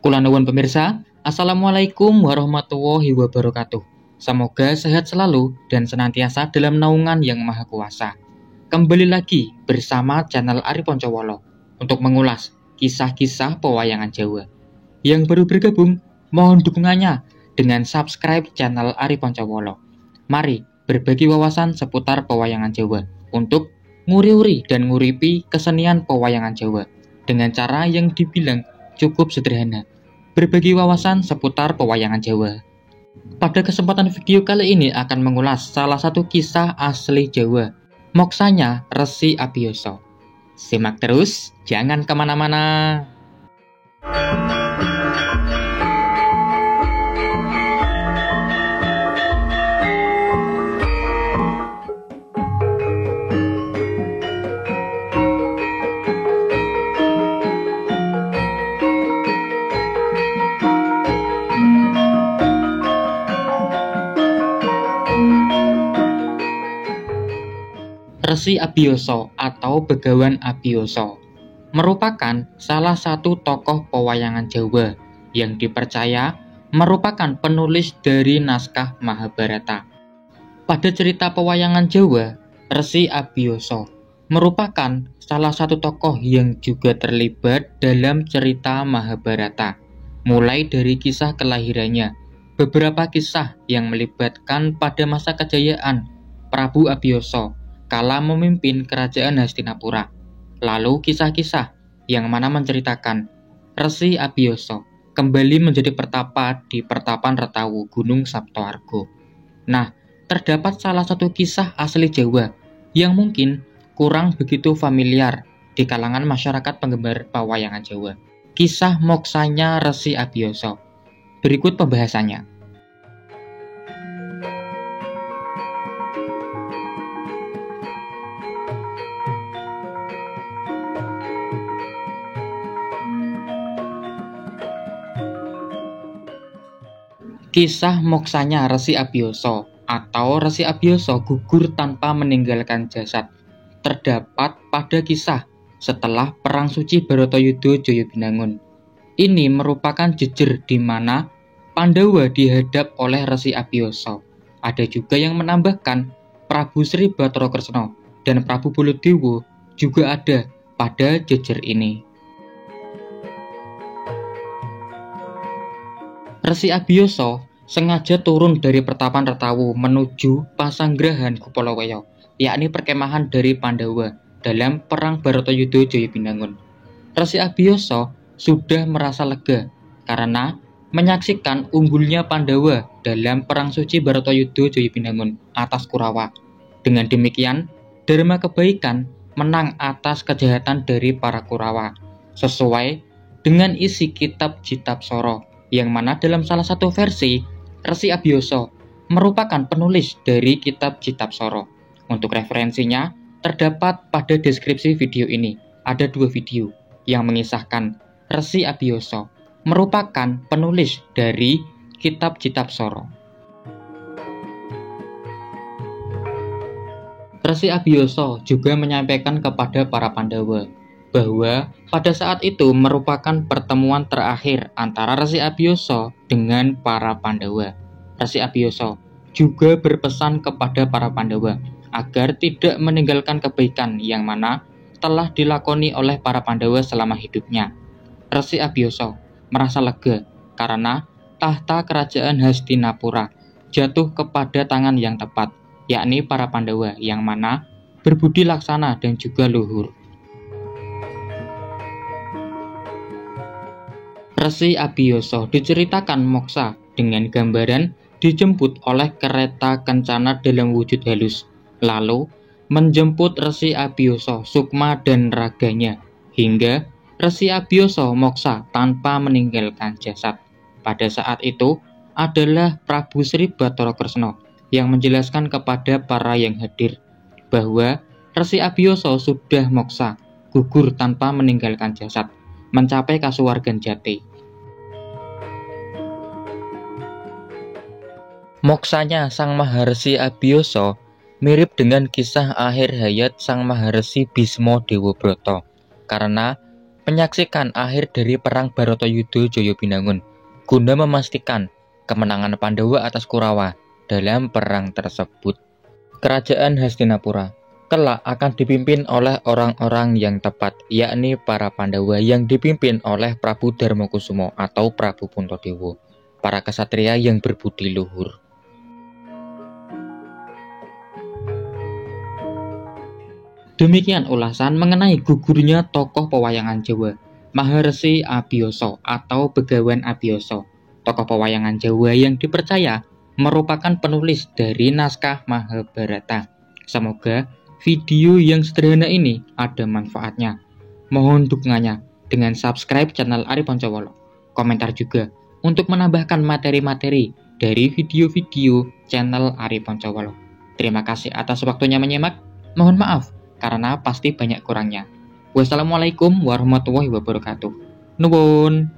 Kula nuwun pemirsa, Assalamualaikum warahmatullahi wabarakatuh. Semoga sehat selalu dan senantiasa dalam naungan Yang Maha Kuasa. Kembali lagi bersama channel Ari Poncowolo untuk mengulas kisah-kisah pewayangan Jawa. Yang baru bergabung, mohon dukungannya dengan subscribe channel Ari Poncowolo. Mari berbagi wawasan seputar pewayangan Jawa untuk nguri-uri dan nguripi kesenian pewayangan Jawa dengan cara yang dibilang cukup sederhana. Berbagi wawasan seputar pewayangan Jawa. Pada kesempatan video kali ini akan mengulas salah satu kisah asli Jawa, moksanya Resi Abiyasa. Simak terus, jangan kemana-mana. Resi Abiyasa atau Begawan Abiyasa merupakan salah satu tokoh pewayangan Jawa yang dipercaya merupakan penulis dari naskah Mahabharata. Pada cerita pewayangan Jawa, Resi Abiyasa merupakan salah satu tokoh yang juga terlibat dalam cerita Mahabharata, mulai dari kisah kelahirannya, beberapa kisah yang melibatkan pada masa kejayaan Prabu Abiyasa kala memimpin kerajaan Hastinapura. Lalu kisah-kisah yang mana menceritakan Resi Abiyasa kembali menjadi pertapa di Pertapan Retawu Gunung Saptoarga. Nah, terdapat salah satu kisah asli Jawa yang mungkin kurang begitu familiar di kalangan masyarakat penggemar pewayangan Jawa. Kisah moksanya Resi Abiyasa. Berikut pembahasannya. Kisah moksanya Resi Abiyasa atau Resi Abiyasa gugur tanpa meninggalkan jasad terdapat pada kisah setelah Perang Suci Bharatayuddha Jayabinangun. Ini merupakan jejer di mana Pandawa dihadap oleh Resi Abiyasa. Ada juga yang menambahkan Prabu Sri Bathara Kresna dan Prabu Baladewa juga ada pada jejer ini. Resi Abiyasa sengaja turun dari Pertapan Retawu menuju Pasanggrahan Kupalaweya, yakni perkemahan dari Pandawa dalam Perang Bharatayuddha Jayabinangun. Resi Abiyasa sudah merasa lega karena menyaksikan unggulnya Pandawa dalam Perang Suci Bharatayuddha Jayabinangun atas Kurawa. Dengan demikian, dharma kebaikan menang atas kejahatan dari para Kurawa, sesuai dengan isi kitab Jitabsara, yang mana dalam salah satu versi, Resi Abiyasa merupakan penulis dari kitab Jitabsara. Untuk referensinya, terdapat pada deskripsi video ini. Ada dua video yang mengisahkan Resi Abiyasa merupakan penulis dari kitab Jitabsara. Resi Abiyasa juga menyampaikan kepada para Pandawa bahwa pada saat itu merupakan pertemuan terakhir antara Resi Abiyasa dengan para Pandawa. Resi Abiyasa juga berpesan kepada para Pandawa agar tidak meninggalkan kebaikan yang mana telah dilakoni oleh para Pandawa selama hidupnya. Resi Abiyasa merasa lega karena tahta kerajaan Hastinapura jatuh kepada tangan yang tepat, yakni para Pandawa yang mana berbudi laksana dan juga luhur. Resi Abiyasa diceritakan moksa dengan gambaran dijemput oleh kereta kencana dalam wujud halus, lalu menjemput Resi Abiyasa, sukma dan raganya, hingga Resi Abiyasa moksa tanpa meninggalkan jasad. Pada saat itu adalah Prabu Sri Bathara Kresna yang menjelaskan kepada para yang hadir bahwa Resi Abiyasa sudah moksa, gugur tanpa meninggalkan jasad, mencapai kasuwargan jati. Moksanya Sang Maharsi Abiyasa mirip dengan kisah akhir hayat Sang Maharsi Bisma Dewabrata, karena menyaksikan akhir dari perang Baratayuda Jayabinangun guna memastikan kemenangan Pandhawa atas Kurawa dalam perang tersebut. Kerajaan Hastinapura kelak akan dipimpin oleh orang-orang yang tepat, yakni para Pandhawa yang dipimpin oleh Prabu Darmakusuma atau Prabu Puntadewa, para kesatria yang berbudi luhur. Demikian ulasan mengenai gugurnya tokoh pewayangan Jawa, Maharsi Abiyasa atau Begawan Abiyasa, tokoh pewayangan Jawa yang dipercaya merupakan penulis dari naskah Mahabharata. Semoga video yang sederhana ini ada manfaatnya. Mohon dukungannya dengan subscribe channel Ari Poncowolo, komentar juga untuk menambahkan materi-materi dari video-video channel Ari Poncowolo. Terima kasih atas waktunya menyimak. Mohon maaf karena pasti banyak kurangnya. Wassalamualaikum warahmatullahi wabarakatuh. Nuwun.